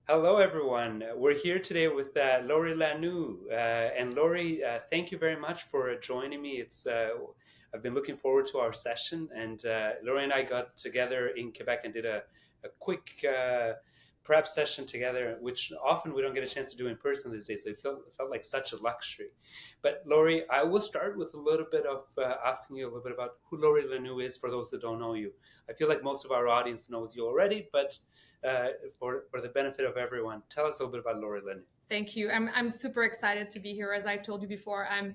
Hello, everyone. We're here today with Laurie Lanoue. And Laurie, thank you very much for joining me. I've been looking forward to our session. And Laurie and I got together in Quebec and did a quick prep session together, which often we don't get a chance to do in person these days. So it felt like such a luxury. But Laurie, I will start with a little bit of asking you a little bit about who Laurie Lanoue is for those that don't know you. I feel like most of our audience knows you already, but uh, for the benefit of everyone, tell us a little bit about Laurie Lynn. Thank you. I'm super excited to be here. As I told you before, I'm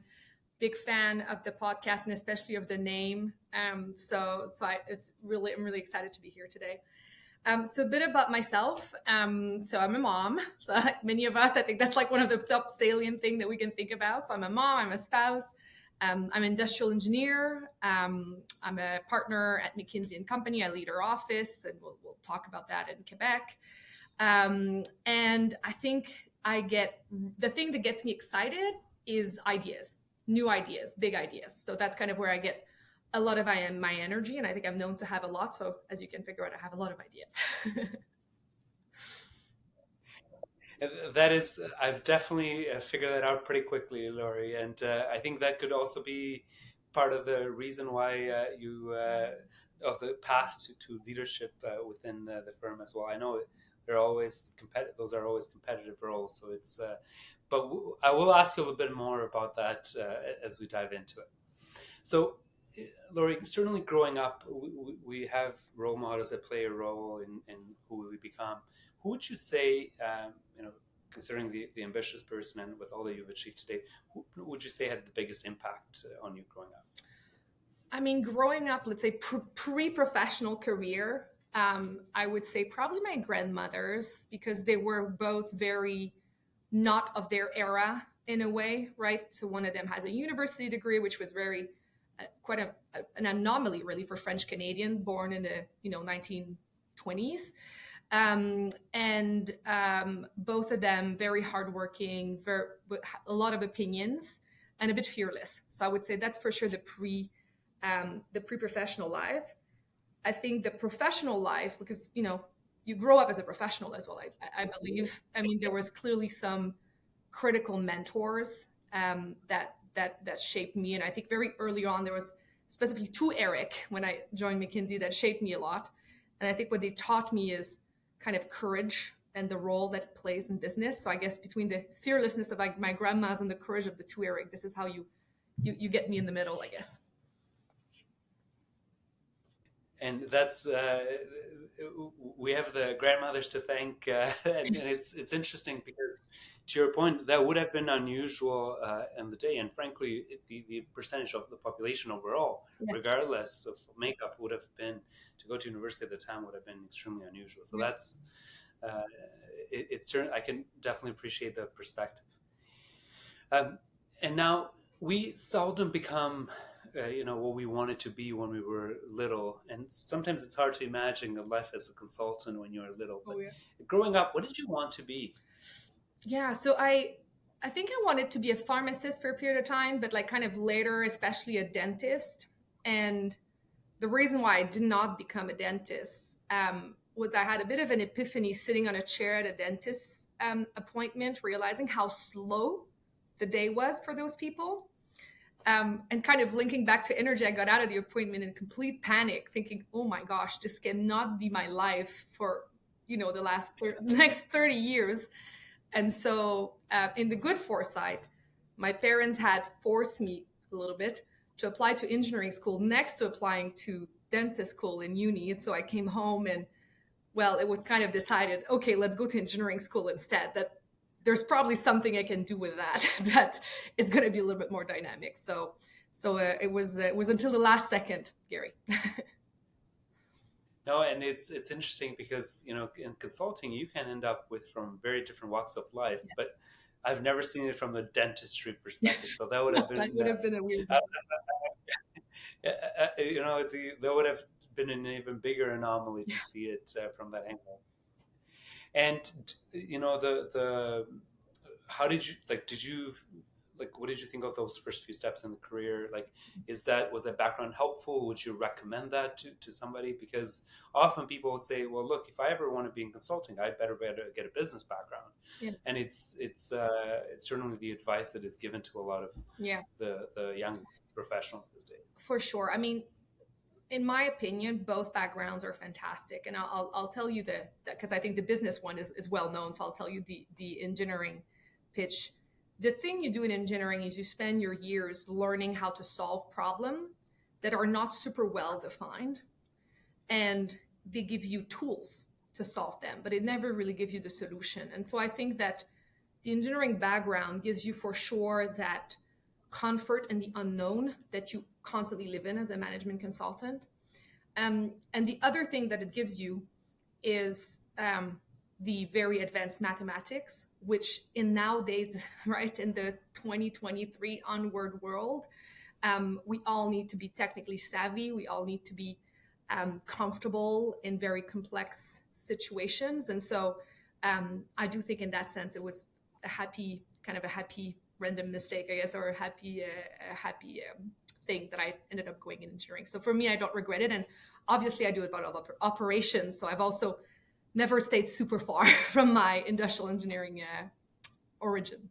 big fan of the podcast and especially of the name. I'm really excited to be here today. So a bit about myself. So I'm a mom. So like many of us, I think that's like one of the top salient thing that we can think about. So I'm a mom. I'm a spouse. I'm an industrial engineer. I'm a partner at McKinsey Company. I lead our office, and we'll talk about that in Quebec. And I think I get the thing that gets me excited is ideas, new ideas, big ideas. So that's kind of where I get a lot of my energy, and I think I'm known to have a lot. So as you can figure out, I have a lot of ideas. That is, I've definitely figured that out pretty quickly, Laurie, and I think that could also be part of the reason why you of the path to leadership within the firm as well. I know they're always competitive; those are always competitive roles. So I will ask you a little bit more about that as we dive into it. So, Laurie, certainly growing up, we have role models that play a role in who we become. Who would you say, considering the ambitious person and with all that you've achieved today, who would you say had the biggest impact on you growing up? I mean, growing up, let's say pre-professional career, I would say probably my grandmothers because they were both very not of their era in a way, right? So one of them has a university degree, which was very an anomaly really for French Canadian, born in the 1920s, and both of them very hardworking, with a lot of opinions, and a bit fearless. So I would say that's for sure the pre-professional life. I think the professional life, because you grow up as a professional as well. I believe. I mean, there was clearly some critical mentors that shaped me, and I think very early on there was specifically two Eric when I joined McKinsey that shaped me a lot. And I think what they taught me is kind of courage and the role that it plays in business. So I guess between the fearlessness of like my grandmas and the courage of the two Eric, this is how you get me in the middle, I guess. And that's we have the grandmothers to thank, and it's interesting because to your point, that would have been unusual in the day, and frankly, the percentage of the population overall, Yes. regardless of makeup, would have been to go to university at the time would have been extremely unusual. So Yeah. that's uh, it's certain. I can definitely appreciate the perspective. Um, and now we seldom become, what we wanted to be when we were little. And sometimes it's hard to imagine a life as a consultant when you were little. Oh But yeah. growing up, what did you want to be? Yeah, so I think I wanted to be a pharmacist for a period of time, but like kind of later, especially a dentist. And the reason why I did not become a dentist was I had a bit of an epiphany sitting on a chair at a dentist appointment, realizing how slow the day was for those people. And kind of linking back to energy, I got out of the appointment in complete panic, thinking, "Oh my gosh, this cannot be my life for the next 30 years." And so, in the good foresight, my parents had forced me a little bit to apply to engineering school next to applying to dentist school in uni. And so I came home and, well, it was kind of decided, okay, let's go to engineering school instead. That there's probably something I can do with that that is going to be a little bit more dynamic. So it was until the last second, Gary. No, and it's interesting because in consulting you can end up with from very different walks of life, Yes, but I've never seen it from the dentistry perspective. So that would have that been, would have been a weird uh, one. that would have been an even bigger anomaly to see it from that angle. And the how did you like? Did you like, what did you think of those first few steps in the career? Like, was that background helpful? Would you recommend that to somebody? Because often people will say, well, look, if I ever want to be in consulting, I better get a business background. Yeah. And it's certainly the advice that is given to a lot of Yeah, the young professionals these days. for sure. I mean, in my opinion, both backgrounds are fantastic, and I'll tell you that because I think the business one is well known. So I'll tell you the engineering pitch. The thing you do in engineering is you spend your years learning how to solve problems that are not super well defined, and they give you tools to solve them, but it never really gives you the solution. And so I think that the engineering background gives you for sure that comfort in the unknown that you constantly live in as a management consultant. And the other thing that it gives you is the very advanced mathematics, which in nowadays, right, in the 2023 onward world, we all need to be technically savvy. We all need to be comfortable in very complex situations. And so I do think in that sense, it was a happy random mistake, I guess, or a happy thing that I ended up going in engineering. So for me, I don't regret it. And obviously I do it about operations. So I've also never stayed super far from my industrial engineering origin.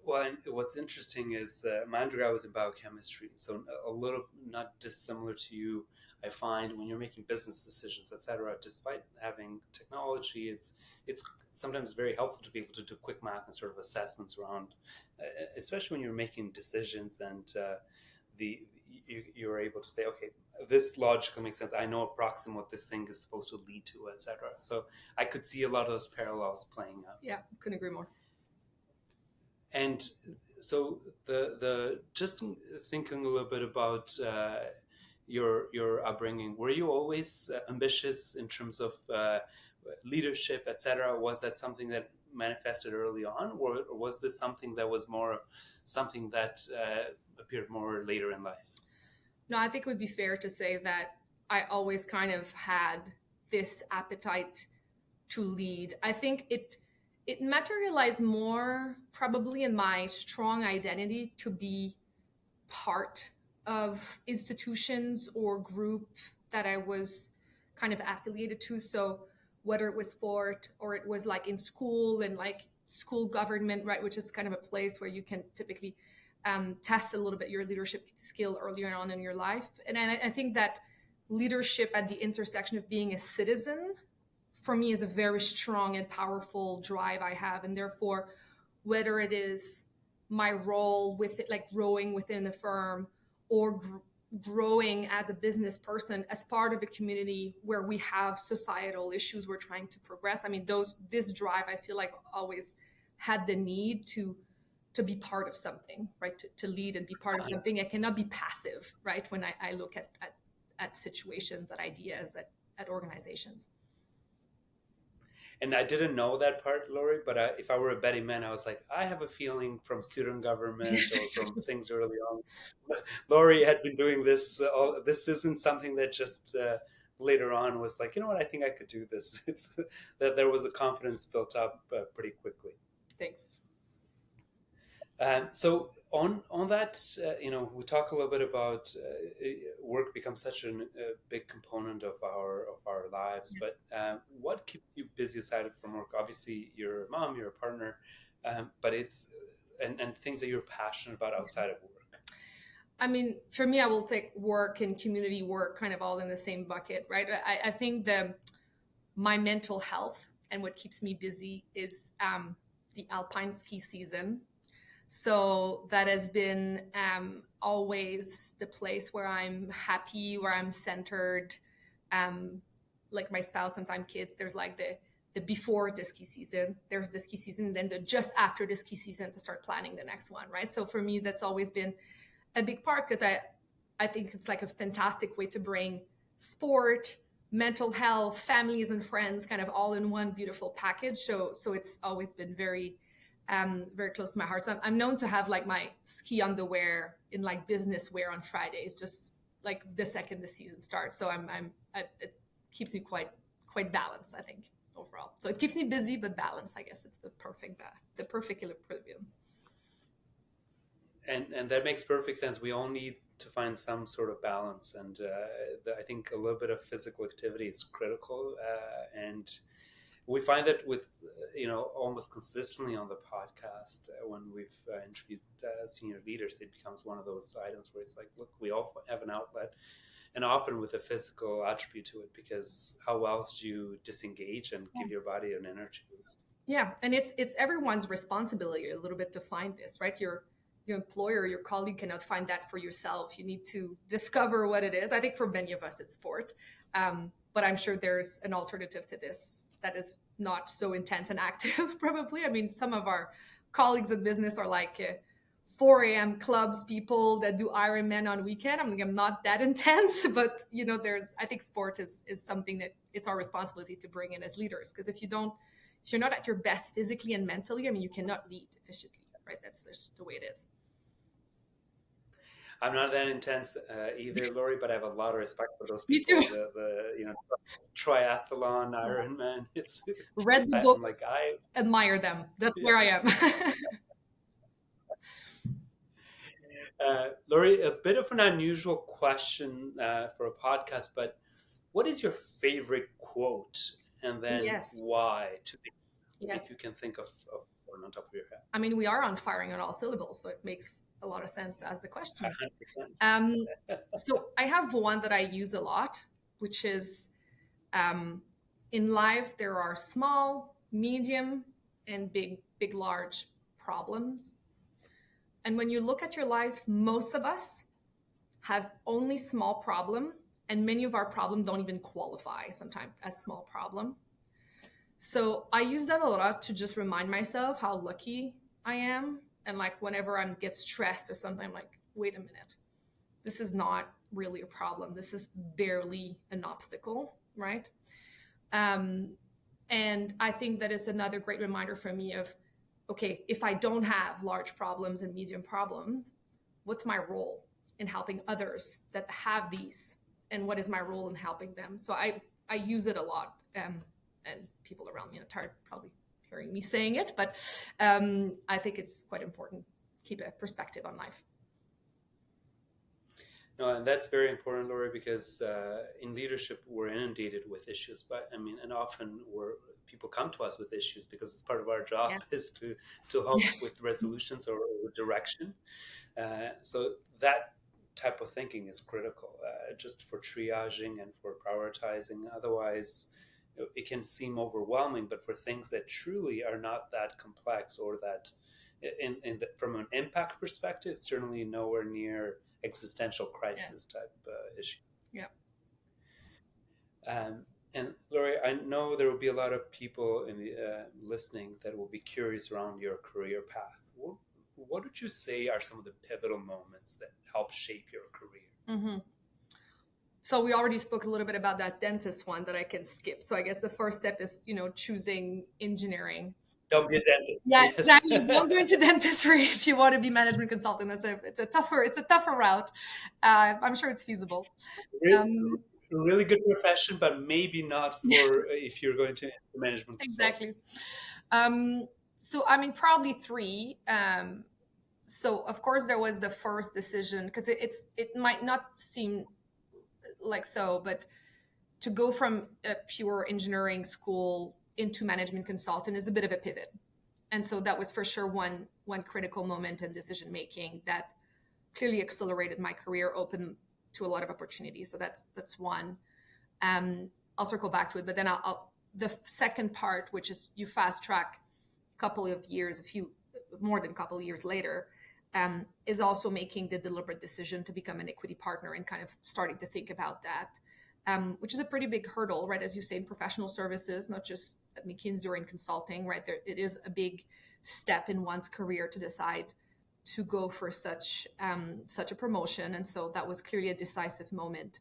Well, and what's interesting is my undergrad was in biochemistry, so a little not dissimilar to you. I find when you're making business decisions, etc., despite having technology, it's sometimes very helpful to be able to do quick math and sort of assessments around, especially when you're making decisions and the you're able to say, okay, this logically makes sense. I know approximately what this thing is supposed to lead to, etc. So I could see a lot of those parallels playing out. Yeah, couldn't agree more. And so the just thinking a little bit about your upbringing, were you always ambitious in terms of leadership, etc.? Was that something that manifested early on, or was this something that was more something that appeared more later in life? No, I think it would be fair to say that I always kind of had this appetite to lead. I think it materialized more probably in my strong identity to be part of institutions or group that I was kind of affiliated to. So whether it was sport or it was like in school and like school government, right, which is kind of a place where you can typically test a little bit your leadership skill earlier on in your life. And I think that leadership at the intersection of being a citizen for me is a very strong and powerful drive I have. And therefore, whether it is my role with it, like growing within the firm or growing as a business person as part of a community where we have societal issues we're trying to progress. I mean, this drive, I feel like always had the need to be part of something, right? To lead and be part of something. I cannot be passive, right? When I look at situations, at ideas, at organizations. And I didn't know that part, Laurie, but if I were a betting man, I was like, I have a feeling from student government Yes, or from exactly. things early on. Laurie had been doing this. This isn't something that just later on was like, you know what, I think I could do this. It's that there was a confidence built up pretty quickly. Thanks. So on that, we talk a little bit about work becomes such a big component of our lives. But what keeps you busy aside from work? Obviously, you're a mom, you're a partner, but it's and things that you're passionate about outside of work. I mean, for me, I will take work and community work kind of all in the same bucket, right? I think my mental health and what keeps me busy is the alpine ski season. So that has been always the place where I'm happy, where I'm centered. Um, like my spouse, sometimes kids, there's like the before the ski season, there's the ski season, and then the just after the ski season to start planning the next one, right? So for me, that's always been a big part because I think it's like a fantastic way to bring sport, mental health, families and friends kind of all in one beautiful package. So it's always been very close to my heart. So I'm known to have like my ski underwear in like business wear on Fridays, just like the second the season starts. So it keeps me quite balanced, I think, overall. So it keeps me busy but balanced. I guess it's the perfect equilibrium. And that makes perfect sense. We all need to find some sort of balance, and I think a little bit of physical activity is critical. And we find that with almost consistently on the podcast, when we've interviewed senior leaders, it becomes one of those items where it's like, look, we all have an outlet, and often with a physical attribute to it, because how else do you disengage and give your body an energy boost? Yeah, and it's everyone's responsibility a little bit to find this, right? Your employer, your colleague cannot find that for yourself. You need to discover what it is. I think for many of us, it's sport, but I'm sure there's an alternative to this that is not so intense and active. Probably, I mean, some of our colleagues in business are like 4 a.m. clubs people that do Ironman on weekend. I'm not that intense, but there's I think sport is something that it's our responsibility to bring in as leaders, because if you're not at your best physically and mentally, I mean, you cannot lead efficiently, right? That's just the way it is. I'm not that intense either, Laurie, but I have a lot of respect for those Me too. people. The triathlon, Ironman. It's Read the I'm books, like I admire them. That's where I yes. am. Laurie, a bit of an unusual question for a podcast, but what is your favorite quote, and then Yes, why? If yes. you can think of one on top of your head. I mean, we are on firing on all syllables, so it makes a lot of sense as the question. 100%. So I have one that I use a lot, which is um, in life there are small, medium, and big, large problems. And when you look at your life, most of us have only small problem, and many of our problems don't even qualify sometimes as small problem. So I use that a lot to just remind myself how lucky I am. And like whenever I get stressed or something, I'm like, wait a minute, this is not really a problem. This is barely an obstacle, right? Um, and I think that is another great reminder for me of, okay, if I don't have large problems and medium problems, what's my role in helping others that have these, and what is my role in helping them? So I use it a lot, and people around me are tired probably hearing me saying it, but I think it's quite important to keep a perspective on life. No, and that's very important, Laura, because in leadership we're inundated with issues. But I mean, and often people come to us with issues because it's part of our job Yeah. is to help Yes. with resolutions or direction. So that type of thinking is critical, just for triaging and for prioritizing. Otherwise, it can seem overwhelming. But for things that truly are not that complex, or that, from an impact perspective, it's certainly nowhere near existential Yeah. crisis type issue. Yeah. Um, and Laurie, I know there will be a lot of people in the listening that will be curious around your career path. What would you say are some of the pivotal moments that help shape your career? Mm-hmm. So we already spoke a little bit about that dentist one that I can skip. So I guess the first step is, choosing engineering. Don't be a dentist. Yeah, Yes. exactly. Don't go into dentistry if you want to be management consultant. It's a tougher route. I'm sure it's feasible. Re- Um, really good profession, but maybe not for if you're going to management consulting. exactly. Um, so I mean, probably three. So of course there was the first decision, because it might not seem like so, but to go from a pure engineering school into management consultant is a bit of a pivot. And so that was for sure one critical moment in decision making that clearly accelerated my career, open to a lot of opportunities. So that's one. I'll circle back to it, but then the second part, which is you fast track a couple of years, a few more than a couple of years later, is also making the deliberate decision to become an equity partner and kind of starting to think about that, which is a pretty big hurdle, right? As you say, in professional services, not just at McKinsey or in consulting, right? It is a big step in one's career to decide to go for such a promotion, and so that was clearly a decisive moment.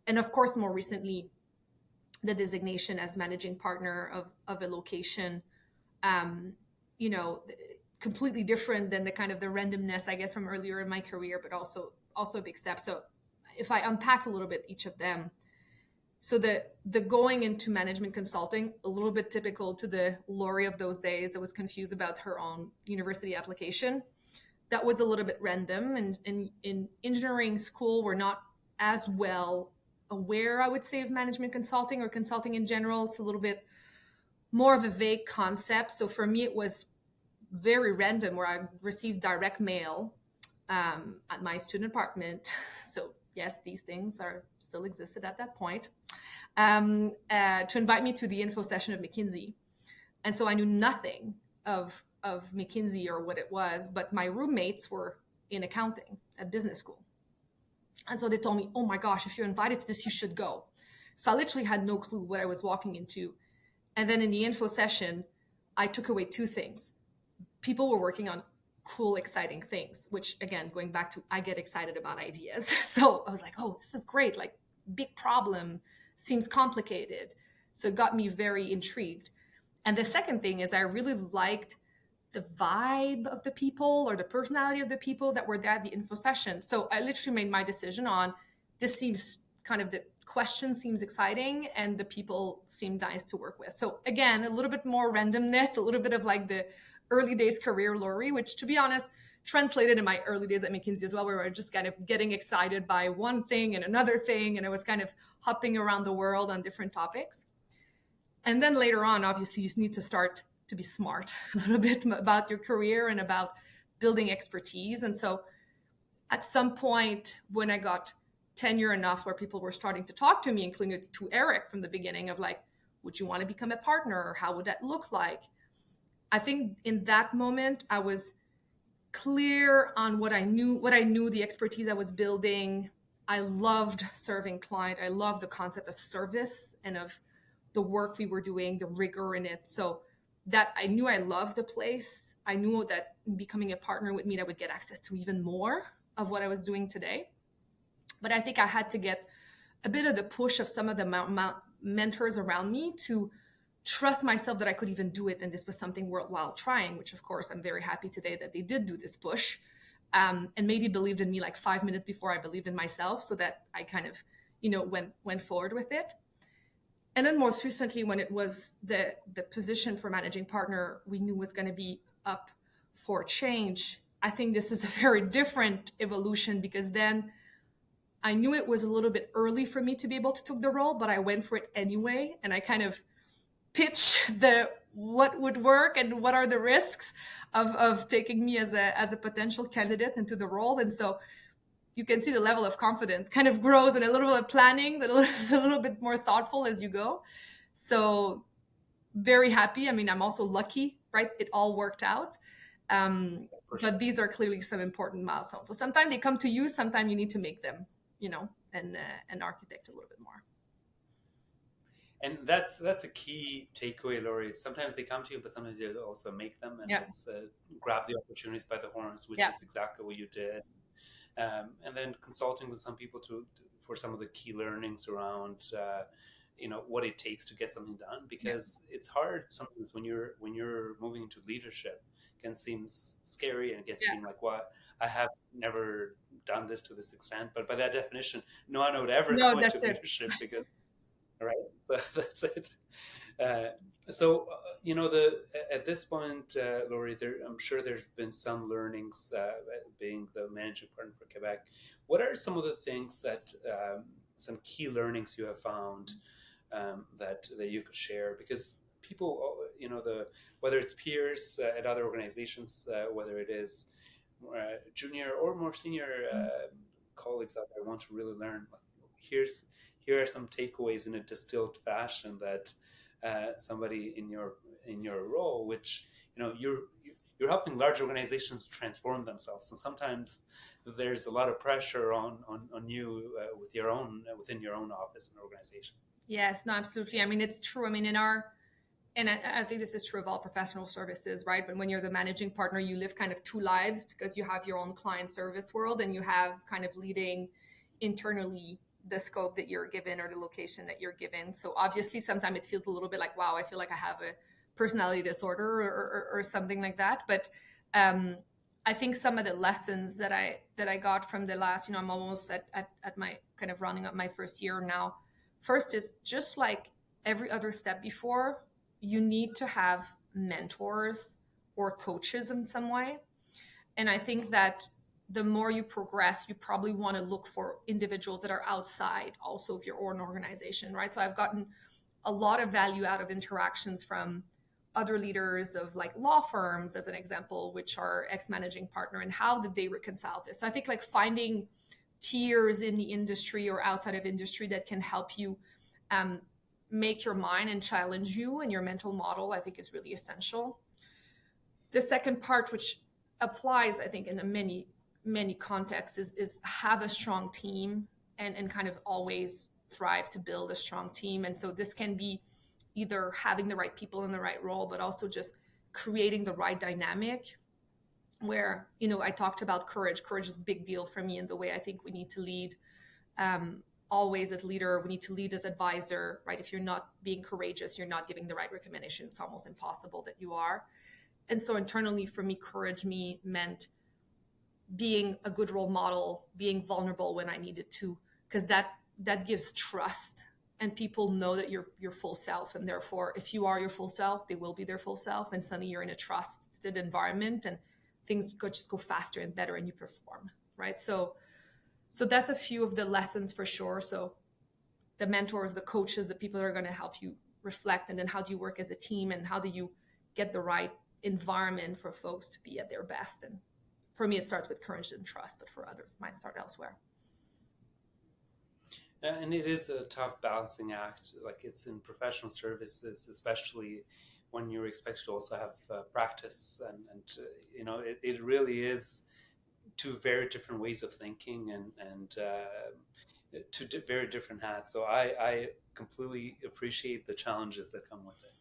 And of course, more recently, the designation as managing partner of a location, um, you know, completely different than the kind of the randomness, I guess, from earlier in my career, but also a big step. So if I unpack a little bit each of them, so the going into management consulting, a little bit typical to the Laurie of those days that was confused about her own university application. that was a little bit random. And in engineering school, we're not as well aware, I would say, of management consulting or consulting in general. It's a little bit more of a vague concept. So for me, it was very random where I received direct mail at my student apartment. So yes, these things are still existed at that point, to invite me to the info session of McKinsey. And so I knew nothing of McKinsey or what it was, but my roommates were in accounting at business school. And so they told me, oh my gosh, if you're invited to this, you should go. So I literally had no clue what I was walking into. And then in the info session, I took away two things. People were working on cool, exciting things, which again, going back to I get excited about ideas. So I was like, oh, this is great. Like, big problem, seems complicated. So it got me very intrigued. And the second thing is I really liked the vibe of the people or the personality of the people that were there at the info session. So I literally made my decision on this seems kind of the question seems exciting and the people seem nice to work with. So again, a little bit more randomness, a little bit of like the early days career Laurie, which to be honest, translated in my early days at McKinsey as well, where we were just kind of getting excited by one thing and another thing. And I was kind of hopping around the world on different topics. And then later on, obviously, you need to start to be smart a little bit about your career and about building expertise. And so at some point, when I got tenure enough where people were starting to talk to me, including to Eric from the beginning of like, would you want to become a partner? Or how would that look like? I think in that moment, I was clear on what I knew, the expertise I was building. I loved serving client. I loved the concept of service and of the work we were doing, the rigor in it. So that I knew I loved the place. I knew that becoming a partner would mean I would get access to even more of what I was doing today. But I think I had to get a bit of the push of some of the mentors around me to trust myself that I could even do it. And this was something worthwhile trying, which of course I'm very happy today that they did do this push, and maybe believed in me like 5 minutes before I believed in myself, so that I kind of, went forward with it. And then most recently, when it was the position for managing partner, we knew was going to be up for change. I think this is a very different evolution because then I knew it was a little bit early for me to be able to take the role, but I went for it anyway. And I kind of pitch the what would work and what are the risks of taking me as a potential candidate into the role. And so you can see the level of confidence kind of grows and a little bit of planning that is a little bit more thoughtful as you go. So very happy. I mean, I'm also lucky, right? It all worked out. For But sure. these are clearly some important milestones. So sometimes they come to you, sometimes you need to make them, and architect a little bit more. And that's a key takeaway, Laurie. Sometimes they come to you, but sometimes you also make them, and Yeah. it's grab the opportunities by the horns, which Yeah. is exactly what you did. And then consulting with some people for some of the key learnings around what it takes to get something done, Yeah. because it's hard sometimes when you're moving into leadership. It can seem scary and it can Yeah. seem like, what, I have never done this to this extent, but by that definition, no one would ever No, go into that's it. leadership because, right, so that's it. uh, the at this point, Laurie, I'm sure there's been some learnings, being the managing partner for Quebec. What are some of the things that, some key learnings you have found, that you could share? Because people, the whether it's peers at other organizations, whether it is junior or more senior colleagues out there, want to really learn. Like, here are some takeaways in a distilled fashion that somebody in your role, which you're helping large organizations transform themselves, and sometimes there's a lot of pressure on you, within your own office and organization. Yes, no, absolutely. I mean, it's true. I mean, and I think this is true of all professional services, right? But when you're the managing partner, you live kind of two lives because you have your own client service world and you have kind of leading internally the scope that you're given or the location that you're given. So obviously, sometimes it feels a little bit like, wow, I feel like I have a personality disorder or something like that. But um, I think some of the lessons that I got from the last, I'm almost at my kind of rounding up my first year now. First is just like every other step before, you need to have mentors or coaches in some way. And I think that the more you progress, you probably want to look for individuals that are outside also of your own organization, right? So I've gotten a lot of value out of interactions from other leaders of like law firms, as an example, which are ex-managing partner, and how did they reconcile this? So I think like finding peers in the industry or outside of industry that can help you um, make your mind and challenge you and your mental model, I think is really essential. The second part, which applies, I think, in a many contexts, is have a strong team and kind of always thrive to build a strong team. And so this can be either having the right people in the right role, but also just creating the right dynamic where, I talked about courage. Courage is a big deal for me in the way I think we need to lead. Always as leader, we need to lead as advisor, right? If you're not being courageous, you're not giving the right recommendation. It's almost impossible that you are. And so internally for me, courage meant being a good role model, being vulnerable when I needed to, because that gives trust, and people know that you're your full self. And therefore, if you are your full self, they will be their full self. And suddenly you're in a trusted environment, and things just go faster and better, and you perform, right? So that's a few of the lessons for sure. So the mentors, the coaches, the people that are going to help you reflect, and then how do you work as a team, and how do you get the right environment for folks to be at their best. And for me, it starts with courage and trust, but for others, it might start elsewhere. And it is a tough balancing act. Like it's in professional services, especially when you're expected to also have practice, it really is two very different ways of thinking and two very different hats. So I completely appreciate the challenges that come with it.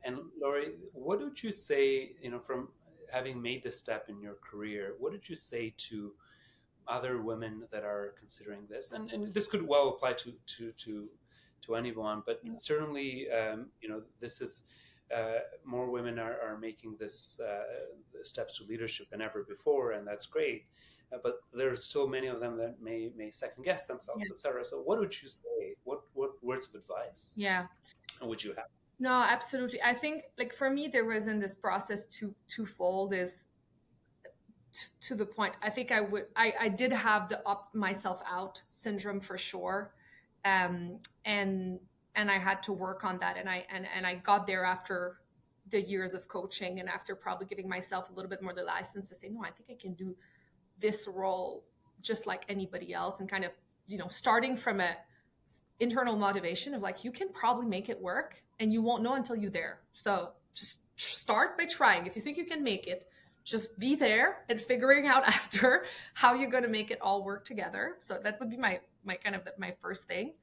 And Laurie, what would you say, from having made this step in your career, what did you say to other women that are considering this? And this could well apply to anyone, but certainly, this is more women are making this steps to leadership than ever before, and that's great. But there's still many of them that may second guess themselves, Yeah. etc. So, what would you say? What words of advice Yeah. would you have? No, absolutely. I think like for me, there was in this process twofold is to the point. I think I did have the up myself out syndrome for sure. And I had to work on that. And I got there after the years of coaching, and after probably giving myself a little bit more the license to say, no, I think I can do this role just like anybody else, and kind of, starting from a internal motivation of like, you can probably make it work, and you won't know until you're there. So just start by trying. If you think you can make it, just be there and figuring out after how you're going to make it all work together. So that would be my kind of my first thing.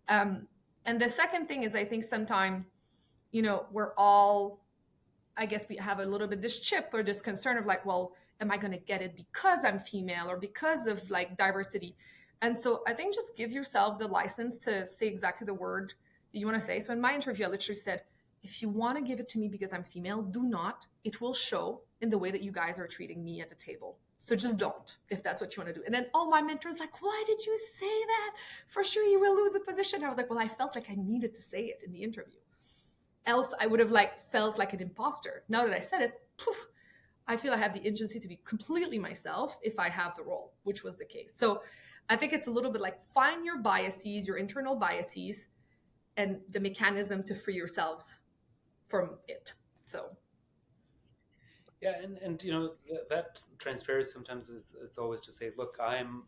And the second thing is, I think sometimes, we're all, I guess we have a little bit this chip or this concern of like, well, am I going to get it because I'm female or because of like diversity? And so I think just give yourself the license to say exactly the word that you want to say. So in my interview, I literally said, if you want to give it to me because I'm female, do not. It will show in the way that you guys are treating me at the table. So just don't, if that's what you want to do. And then all my mentors like, why did you say that? For sure you will lose the position. I was like, well, I felt like I needed to say it in the interview. Else I would have like felt like an imposter. Now that I said it, poof, I feel I have the agency to be completely myself if I have the role, which was the case. So I think it's a little bit like find your biases, your internal biases, and the mechanism to free yourselves from it. So Yeah, and that transparency sometimes is it's always to say, look, I'm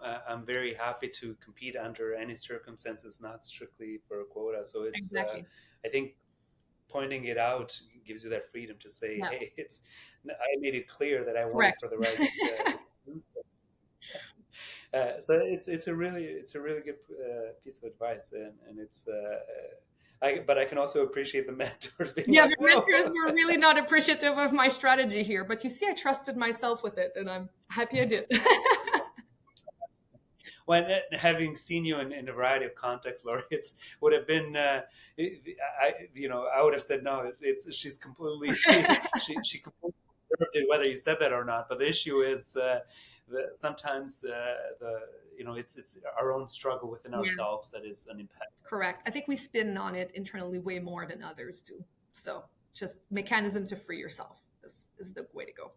very happy to compete under any circumstances, not strictly for a quota. So it's exactly. I think pointing it out gives you that freedom to say, Yeah. hey, it's I made it clear that I want it Correct. for the right reasons. So it's a really good piece of advice, and it's. But I can also appreciate the mentors being Yeah, like, my mentors "Whoa, were really not appreciative of my strategy here, but you see, I trusted myself with it, and I'm happy I did. when having seen you in a variety of contexts, Laurie, it's would have been I would have said no. It's she's completely she completely deserved it, whether you said that or not. But the issue is sometimes the it's our own struggle within Yeah, ourselves that is an impediment. correct. I think we spin on it internally way more than others do. So just mechanism to free yourself is the way to go.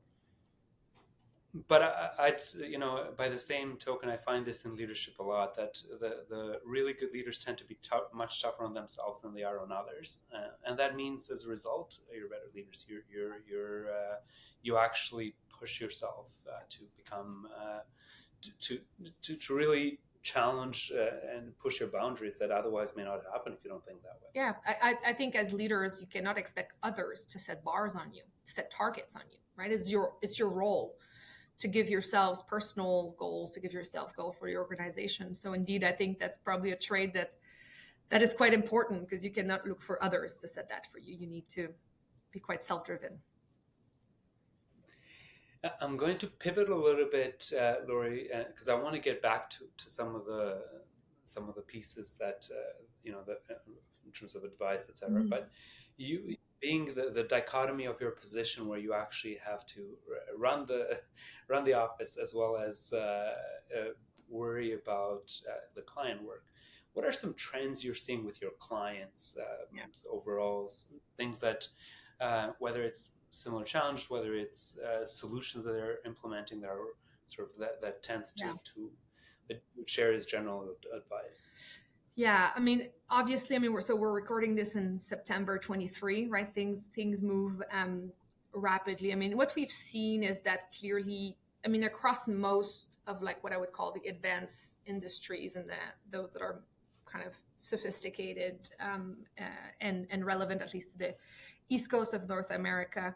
but by the same token, I find this in leadership a lot, that the really good leaders tend to be much tougher on themselves than they are on others, and that means as a result, you're better leaders. You actually push yourself to become to, to really challenge and push your boundaries that otherwise may not happen if you don't think that way. Yeah, I think as leaders, you cannot expect others to set bars on you, to set targets on you, right? It's your role to give yourselves personal goals, to give yourself goal for your organization. So indeed, I think that's probably a trait that is quite important, because you cannot look for others to set that for you. You need to be quite self-driven. I'm going to pivot a little bit, Laurie, because I want to get back to some of the pieces that in terms of advice, etc. Mhm. But you being the dichotomy of your position, where you actually have to run the run the office as well as worry about the client work. What are some trends you're seeing with your clients Yeah. overall? Things that whether it's similar challenge, whether it's solutions that they're implementing that are sort of that tends Yeah. to that would share as general advice. Yeah, I mean, obviously, I mean, we're recording this in September 23, right? Things move rapidly. I mean, what we've seen is that clearly, I mean, across most of like what I would call the advanced industries, and those that are kind of sophisticated and relevant, at least to the East Coast of North America,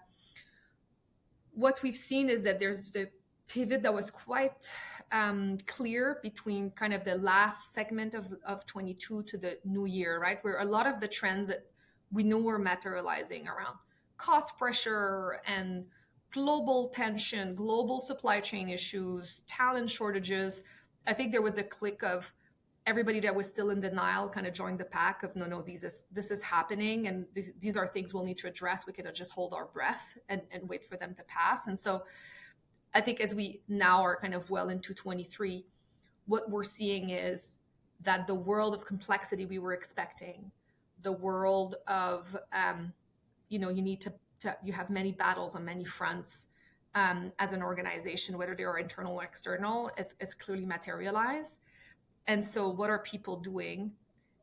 what we've seen is that there's the pivot that was quite clear between kind of the last segment of 22 to the new year, right? Where a lot of the trends that we know were materializing around cost pressure and global tension, global supply chain issues, talent shortages. I think there was a click of everybody that was still in denial kind of joined the pack of no, this is happening, and these are things we'll need to address. We cannot just hold our breath and wait for them to pass. And so I think as we now are kind of well into 23, what we're seeing is that the world of complexity we were expecting, the world of you need to you have many battles on many fronts as an organization, whether they are internal or external, is clearly materialized. And so, what are people doing?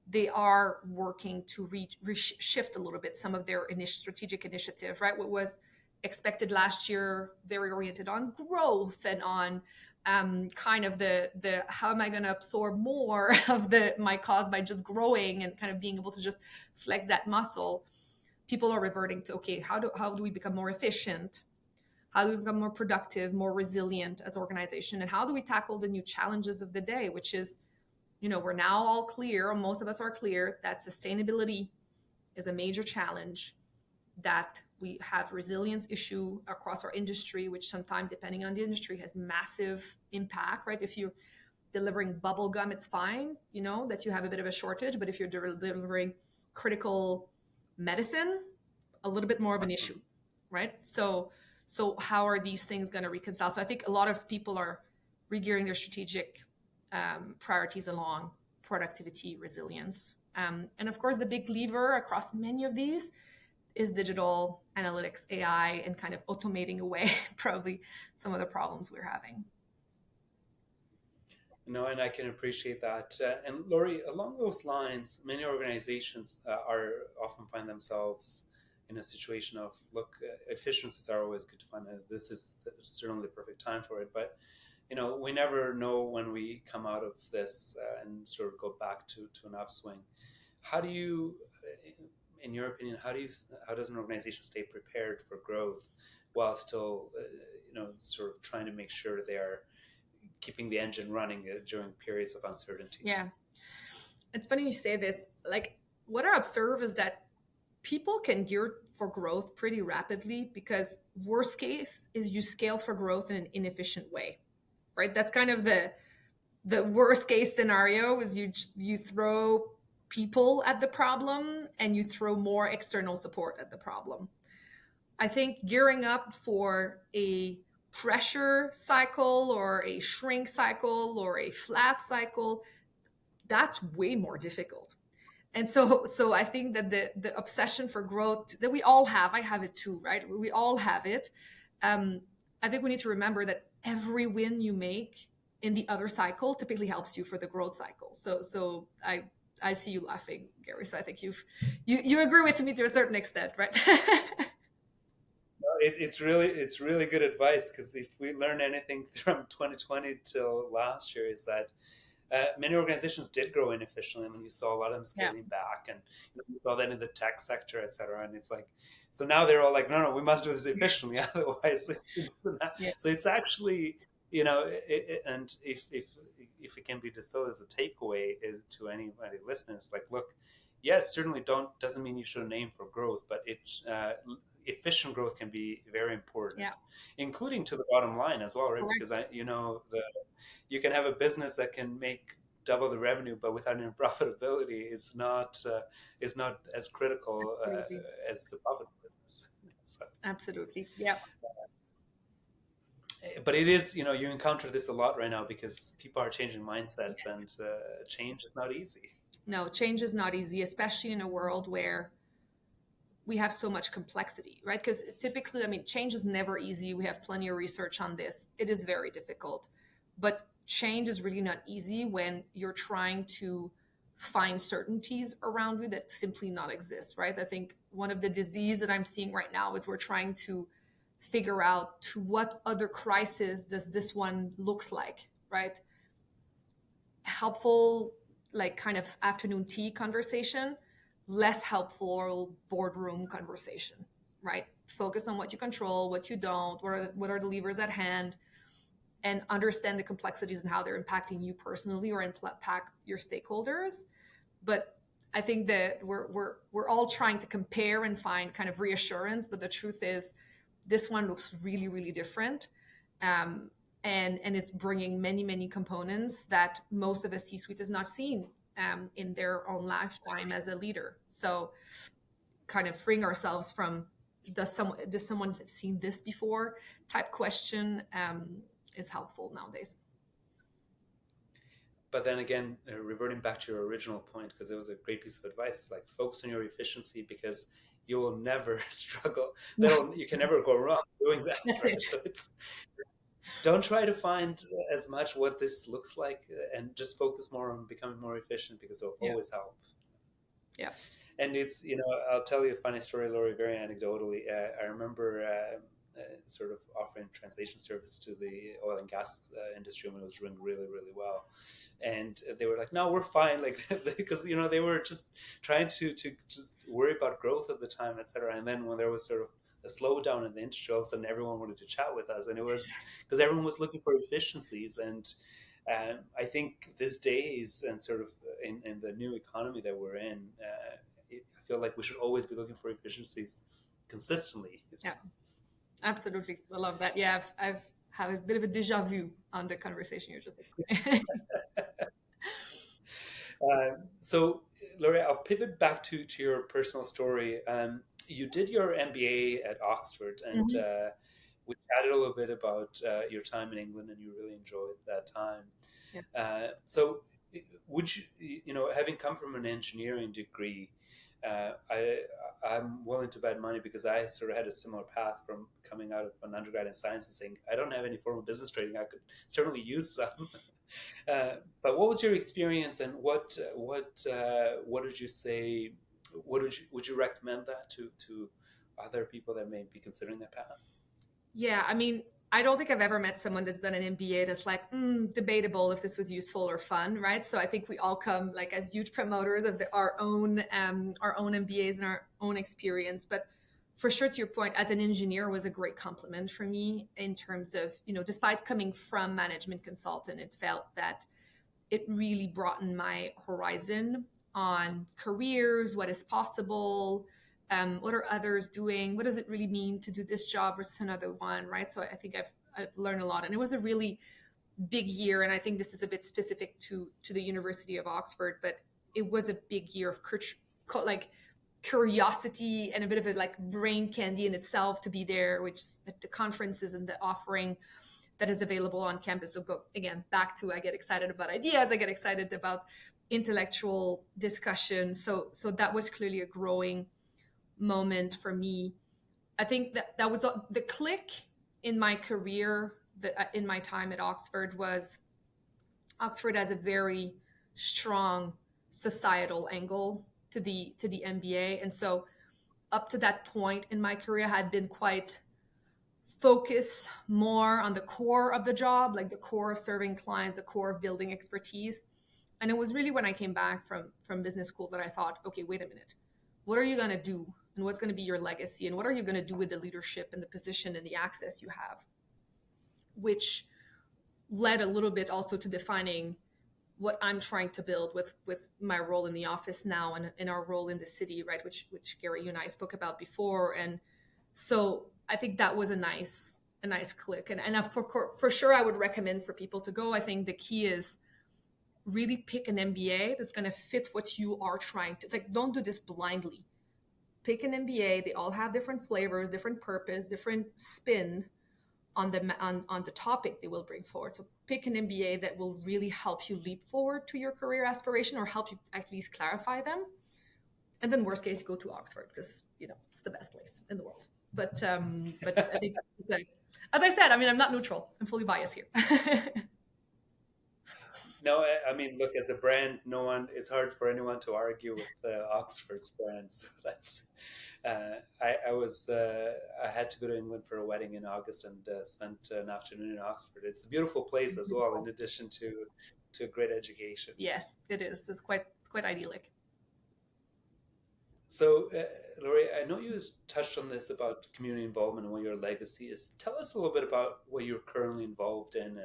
They are working to shift a little bit some of their strategic initiative, right? What was expected last year, very oriented on growth and on kind of the how am I going to absorb more of my cost by just growing and kind of being able to just flex that muscle. People are reverting to, okay, how do we become more efficient? How do we become more productive, more resilient as organization? And how do we tackle the new challenges of the day, which is, we're now all clear, most of us are clear, that sustainability is a major challenge, that we have resilience issue across our industry, which sometimes, depending on the industry, has massive impact, right? If you're delivering bubble gum, it's fine, that you have a bit of a shortage, but if you're delivering critical medicine, a little bit more of an issue, right? So how are these things going to reconcile? So I think a lot of people are regearing their strategic priorities along productivity, resilience. And of course, the big lever across many of these is digital analytics, AI, and kind of automating away probably some of the problems we're having. No, and I can appreciate that. And Laurie, along those lines, many organizations are often find themselves in a situation of, look, efficiencies are always good to find. This is certainly the perfect time for it, but we never know when we come out of this and sort of go back to an upswing. How do you, in your opinion, how does an organization stay prepared for growth while still, sort of trying to make sure they are keeping the engine running during periods of uncertainty? Yeah. It's funny you say this. Like, what I observe is that people can gear for growth pretty rapidly, because worst case is you scale for growth in an inefficient way, right? That's kind of the worst case scenario, is you throw people at the problem and you throw more external support at the problem. I think gearing up for a pressure cycle or a shrink cycle or a flat cycle, that's way more difficult. And so I think that the obsession for growth that we all have, I have it too, right? We all have it. I think we need to remember that every win you make in the other cycle typically helps you for the growth cycle. So I see you laughing, Gary. So I think you agree with me to a certain extent, right? It's really good advice, because if we learn anything from 2020 till last year, is that many organizations did grow inefficiently. I mean, you saw a lot of them Yeah. scaling back, and you saw that in the tech sector, et cetera. And it's like, so now they're all like, no, no, we must do this efficiently, Yes. otherwise. Yeah. So it's actually, and if it can be distilled as a takeaway to anybody listening, it's like, look, yes, certainly don't doesn't mean you shouldn't aim for growth, but efficient growth can be very important, Yeah. including to the bottom line as well, right? Correct. Because you can have a business that can make double the revenue, but without any profitability, it's not as critical Absolutely. as the profit business. So, Absolutely. Yeah. but it is, you encounter this a lot right now because people are changing mindsets, Yes. and change is not easy. No, change is not easy, especially in a world where we have so much complexity, right? Because typically, I mean, change is never easy. We have plenty of research on this. It is very difficult. But change is really not easy when you're trying to find certainties around you that simply not exist, right? I think one of the disease that I'm seeing right now is we're trying to figure out to what other crisis does this one looks like, right? Helpful, like kind of afternoon tea conversation, less helpful boardroom conversation, right? Focus on what you control, what you don't, what are the levers at hand, and understand the complexities and how they're impacting you personally or impact your stakeholders. But I think that we're all trying to compare and find kind of reassurance, but the truth is, this one looks really really different, um, and it's bringing many components that most of a C-suite is not seeing in their own lifetime as a leader. So, kind of freeing ourselves from does someone have seen this before type question is helpful nowadays. But then again, reverting back to your original point, because it was a great piece of advice, it's like focus on your efficiency, because you will never struggle. Yeah, You can never go wrong doing that, that's right? it. So it's don't try to find as much what this looks like, and just focus more on becoming more efficient, because it'll Yeah, always help. yeah. And it's, I'll tell you a funny story, Laurie, very anecdotally. I remember sort of offering translation service to the oil and gas industry when it was doing really, really well. And they were like, no, we're fine. Like, because, they were just trying to just worry about growth at the time, et cetera. And then when there was sort of a slowdown in the industry, all of a sudden everyone wanted to chat with us. And it was because everyone was looking for efficiencies. And I think these days, and sort of in the new economy that we're in, I feel like we should always be looking for efficiencies consistently. Yeah, absolutely. I love that. Yeah, I've had a bit of a deja vu on the conversation you just explained. So, Laurie, I'll pivot back to your personal story. You did your MBA at Oxford, and Mhm. we chatted a little bit about your time in England, and you really enjoyed that time. Yeah. So, would having come from an engineering degree, I'm willing to bet money, because I sort of had a similar path from coming out of an undergrad in science and saying, I don't have any formal business training. I could certainly use some. But what was your experience, and what did you say? Would you recommend that to other people that may be considering that path? Yeah, I mean, I don't think I've ever met someone that's done an MBA that's like, debatable if this was useful or fun, right? So I think we all come like as huge promoters of our own MBAs and our own experience. But for sure, to your point, as an engineer was a great compliment for me in terms of, despite coming from management consultant, it felt that it really broadened my horizon on careers, what is possible, what are others doing, what does it really mean to do this job versus another one, right? So I think I've learned a lot, and it was a really big year, and I think this is a bit specific to the University of Oxford, but it was a big year of like curiosity and a bit of a like brain candy in itself to be there, which is at the conferences and the offering that is available on campus. So go again back to I get excited about ideas, I get excited about intellectual discussion. So that was clearly a growing moment for me. I think that was the click in my career in my time at Oxford was Oxford has a very strong societal angle to the MBA, and so up to that point in my career, I had been quite focused more on the core of the job, like the core of serving clients, the core of building expertise. And it was really when I came back from business school that I thought, okay, wait a minute, what are you going to do, and what's going to be your legacy, and what are you going to do with the leadership and the position and the access you have, which led a little bit also to defining what I'm trying to build with my role in the office now and in our role in the city, right? Which Gary, you and I spoke about before, and so I think that was a nice click, and for sure I would recommend for people to go. I think the key is really pick an MBA that's going to fit what you are trying to. It's like, don't do this blindly. Pick an MBA. They all have different flavors, different purpose, different spin on the topic they will bring forward. So pick an MBA that will really help you leap forward to your career aspiration or help you at least clarify them. And then worst case, you go to Oxford because it's the best place in the world. But I think as I said, I mean, I'm not neutral. I'm fully biased here. No, I mean, look, as a brand, no one. It's hard for anyone to argue with Oxford's brand. So that's. I had to go to England for a wedding in August and spent an afternoon in Oxford. It's a beautiful place as well, in addition to a great education. Yes, it is. It's quite idyllic. So, Laurie, I know you touched on this about community involvement and what your legacy is. Tell us a little bit about what you're currently involved in,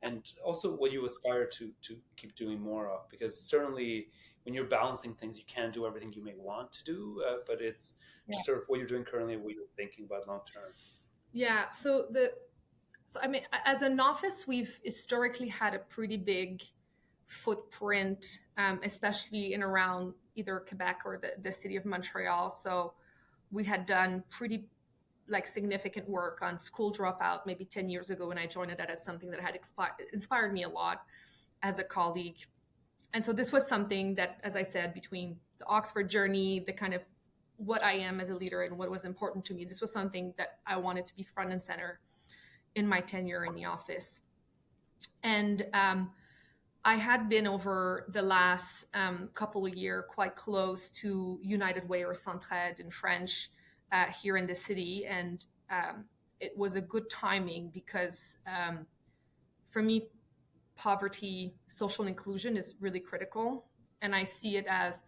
and also what you aspire to keep doing more of. Because certainly, when you're balancing things, you can't do everything you may want to do, but it's Yeah. just sort of what you're doing currently and what you're thinking about long term. Yeah. So I mean, as an office, we've historically had a pretty big footprint, especially in around either Quebec or the city of Montreal. So we had done pretty like significant work on school dropout maybe 10 years ago when I joined it. That as something that had inspired me a lot as a colleague. And so this was something that, as I said, between the Oxford journey, the kind of what I am as a leader and what was important to me, this was something that I wanted to be front and center in my tenure in the office. And I had been over the last couple of years quite close to United Way or Centraide in French here in the city. And it was a good timing because for me, poverty, social inclusion is really critical. And I see it as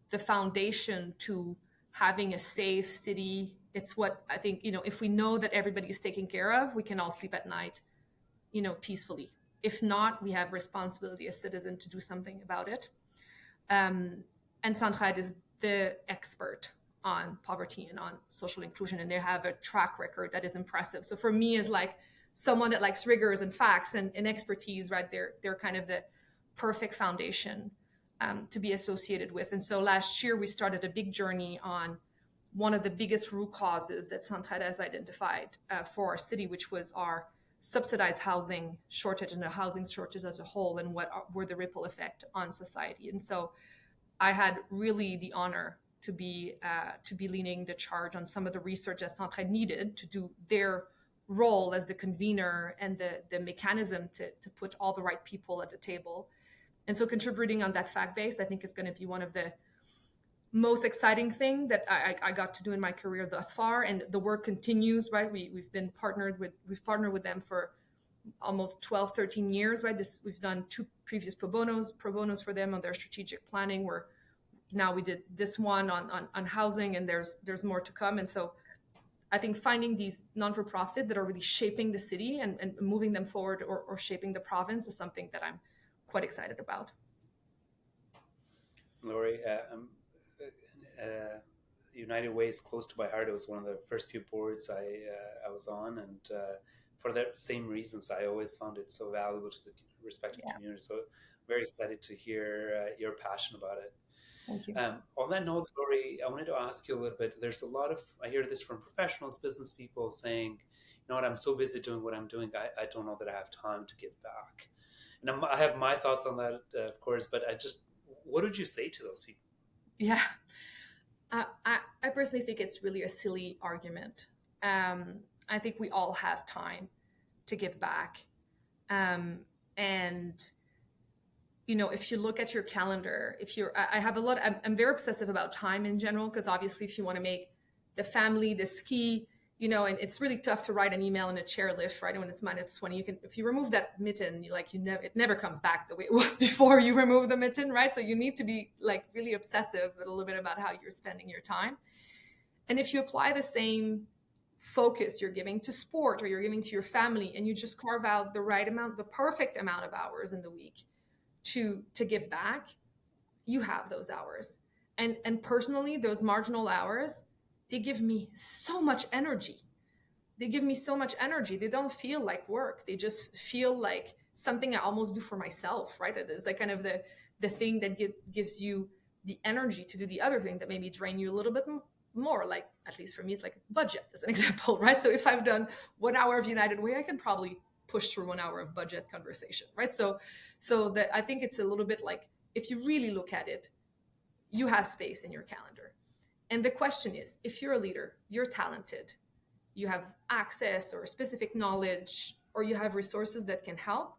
the foundation to having a safe city. It's what I think, if we know that everybody is taken care of, we can all sleep at night, peacefully. If not, we have responsibility as citizens to do something about it. And Centraide is the expert on poverty and on social inclusion, and they have a track record that is impressive. So for me, as like someone that likes rigors and facts and expertise, right? They're kind of the perfect foundation to be associated with. And so last year we started a big journey on one of the biggest root causes that Centraide has identified for our city, which was our subsidized housing shortage and the housing shortage as a whole, and what were the ripple effect on society. And so I had really the honor to be leading the charge on some of the research that Centraide needed to do their role as the convener and the mechanism to put all the right people at the table. And so contributing on that fact base, I think, is going to be one of the most exciting thing that I got to do in my career thus far. And the work continues, right? We've partnered with them for almost 12, 13 years, right? We've done 2 previous pro bonos for them on their strategic planning, where now we did this one on housing, and there's more to come. And so I think finding these non-for-profit that are really shaping the city and moving them forward, or shaping the province, is something that I'm quite excited about. Laurie, United Way is close to my heart. It was one of the first few boards I was on, and for the same reasons, I always found it so valuable to the respective Yeah, community. So very excited to hear your passion about it. thank you. On that note, Laurie, I wanted to ask you a little bit. There's a lot of, I hear this from professionals, business people saying, you know what, I'm so busy doing what I'm doing, I don't know that I have time to give back. And I have my thoughts on that, of course, but what would you say to those people? Yeah, I personally think it's really a silly argument. I think we all have time to give back. And you know, if you look at your calendar, if you're, I have a lot, I'm very obsessive about time in general, because obviously if you want to make the family, the ski, you know, and it's really tough to write an email in a chairlift, right? And when it's -20, you can, if you remove that mitten, you like, you never, it never comes back the way it was before you remove the mitten, right? So you need to be like really obsessive a little bit about how you're spending your time. And if you apply the same focus you're giving to sport or you're giving to your family, and you just carve out the right amount, the perfect amount of hours in the week to give back, you have those hours. And personally, those marginal hours, they give me so much energy. They give me so much energy. They don't feel like work. They just feel like something I almost do for myself, right? It is like kind of the thing that gives you the energy to do the other thing that maybe drain you a little bit more. Like, at least for me, it's like budget as an example, right? So if I've done 1 hour of United Way, I can probably push through 1 hour of budget conversation, right? So that, I think it's a little bit like, if you really look at it, you have space in your calendar. And the question is, if you're a leader, you're talented, you have access or specific knowledge, or you have resources that can help,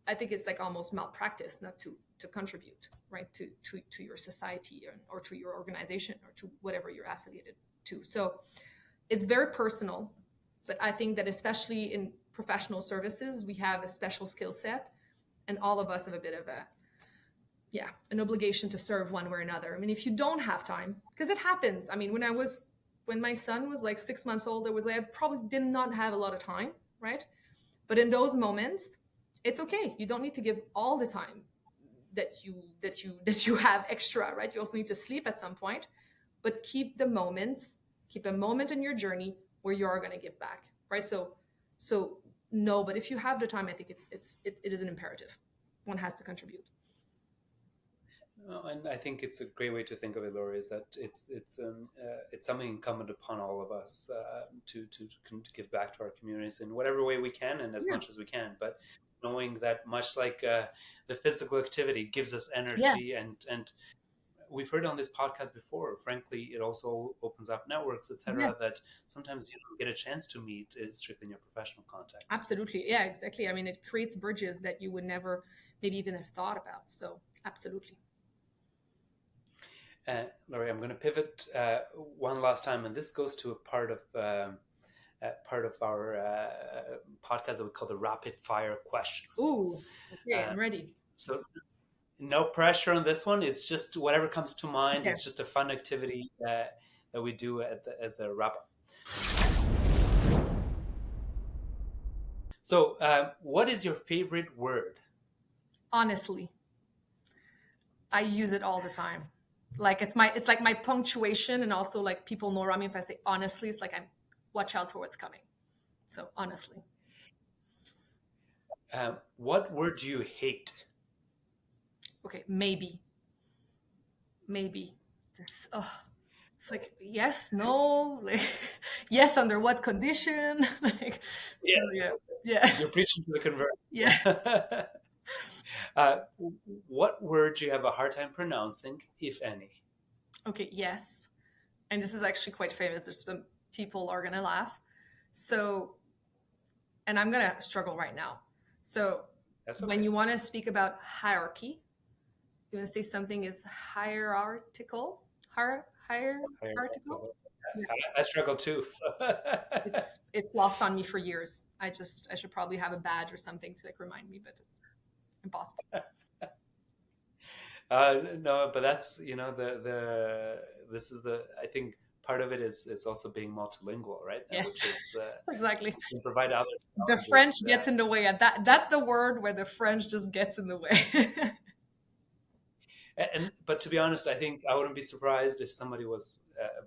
I think it's like almost malpractice not to contribute, right, to your society, or to your organization, or to whatever you're affiliated to. So it's very personal, but I think that especially in professional services, we have a special skill set, and all of us have a bit of a, yeah, an obligation to serve one way or another. I mean, if you don't have time, because it happens. I mean, when my son was like 6 months old, it was like I probably did not have a lot of time, right? But in those moments, it's okay. You don't need to give all the time that you have extra, right? You also need to sleep at some point, but keep a moment in your journey where you are going to give back, right? So no, but if you have the time, I think it is an imperative. One has to contribute. And I think it's a great way to think of it, Laurie, is that it's something incumbent upon all of us to give back to our communities in whatever way we can and as Yeah. much as we can. But knowing that, much like the physical activity gives us Yeah. energy, and we've heard on this podcast before, frankly, it also opens up networks, etc., Yes. that sometimes you don't get a chance to meet strictly in your professional context. Absolutely. Yeah, exactly. I mean, it creates bridges that you would never maybe even have thought about. So, absolutely. Laurie, I'm going to pivot one last time, and this goes to a part of our podcast that we call the rapid fire questions. Ooh, okay, Uh, I'm ready. so, no pressure on this one. It's just whatever comes to mind. Okay. It's just a fun activity that we do as a wrap up. So, what is your favorite word? Honestly, I use it all the time. Like it's like my punctuation, and also like people know around me, if I say honestly, it's like I'm watch out for what's coming. So honestly. What word do you hate? Okay, maybe. This it's like yes, no, like yes, under what condition? Like Yeah, so yeah. Yeah. you're preaching to the Yeah. convert. uh, what word do you have a hard time pronouncing, if any? Okay, yes. And this is actually quite famous. There's some people are gonna laugh. So, and I'm gonna struggle right now. So, That's when okay. you want to speak about hierarchy, you want to say something is hierarchical, hierarchical. Yeah, I struggle too. So. it's lost on me for years. I should probably have a badge or something to like remind me, but it's impossible. No, but that's the this is the I think part of it is also being multilingual, right? Yes, Which is exactly. can provide other The French challenges. gets in the way. At that's the word where the French just gets in the way. And but to be honest, I think I wouldn't be surprised if somebody was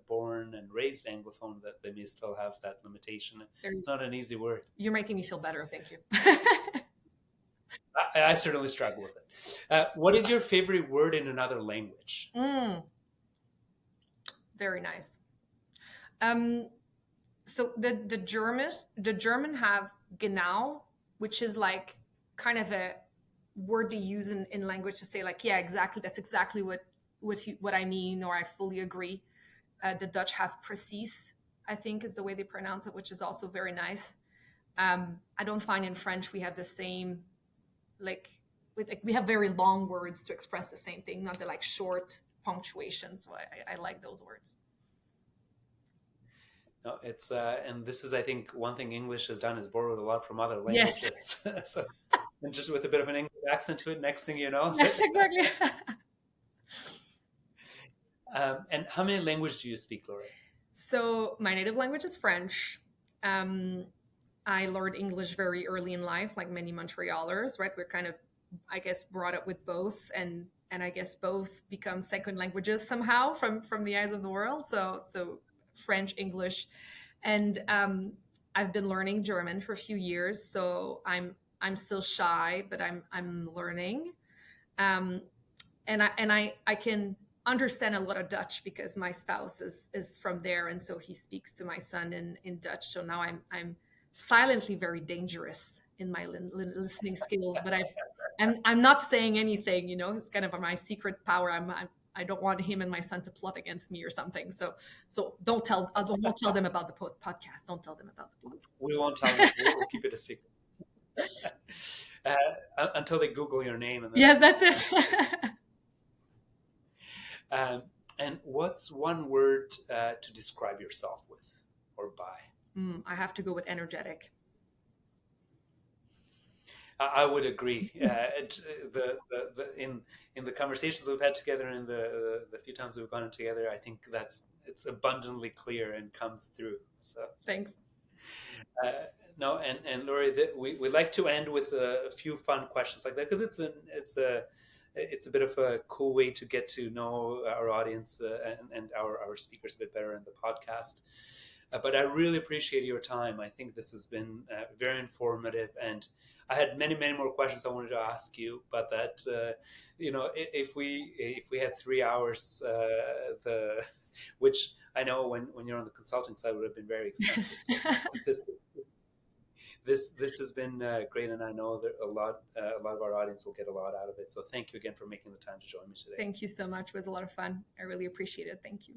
born and raised Anglophone that they may still have that limitation. It's not an easy word. You're making me feel better. Thank you. I certainly struggle with it. What is your favorite word in another language? Mm, very nice. Um, so the German have genau, which is like kind of a word they use in language to say like, yeah, exactly, that's exactly what I mean, or I fully agree. The Dutch have precies, I think is the way they pronounce it, which is also very nice. I don't find in French we have the same, like, like we have very long words to express the same thing, not the like short punctuation. So I like those words. No, it's and this is, I think, one thing English has done is borrowed a lot from other Yes, languages. So, and just with a bit of an English accent to it, next thing you know. yes, exactly. And how many languages do you speak, Laurie? So my native language is French. Um, I learned English very early in life, like many Montrealers, right? We're kind of, I guess, brought up with both, and I guess both become second languages somehow from the eyes of the world. So French, English, and I've been learning German for a few years. So I'm still shy, but I'm learning. Um, and I can understand a lot of Dutch because my spouse is from there, and so he speaks to my son in Dutch. So now I'm silently very dangerous in my listening skills, but I'm not saying anything. It's kind of my secret power. I don't want him and my son to plot against me or something. So don't tell them about the podcast. Don't tell them about the podcast. We won't tell them. We'll keep it a secret until they Google your name, and then Yeah, we can that's say it. yes, it is. And what's one word to describe yourself with or by? I have to go with energetic. I would agree. In the conversations we've had together and the few times we've gone together, I think it's abundantly clear and comes through. So Thanks. uh, no, and Laurie, we like to end with a few fun questions like that because it's a bit of a cool way to get to know our audience and our speakers a bit better in the podcast. But I really appreciate your time. I think this has been very informative, and I had many, many more questions I wanted to ask you. But that, if we had 3 hours, which I know when you're on the consulting side would have been very expensive. So this is this has been great, and I know that a lot of our audience will get a lot out of it. So thank you again for making the time to join me today. Thank you so much. It was a lot of fun. I really appreciate it. Thank you.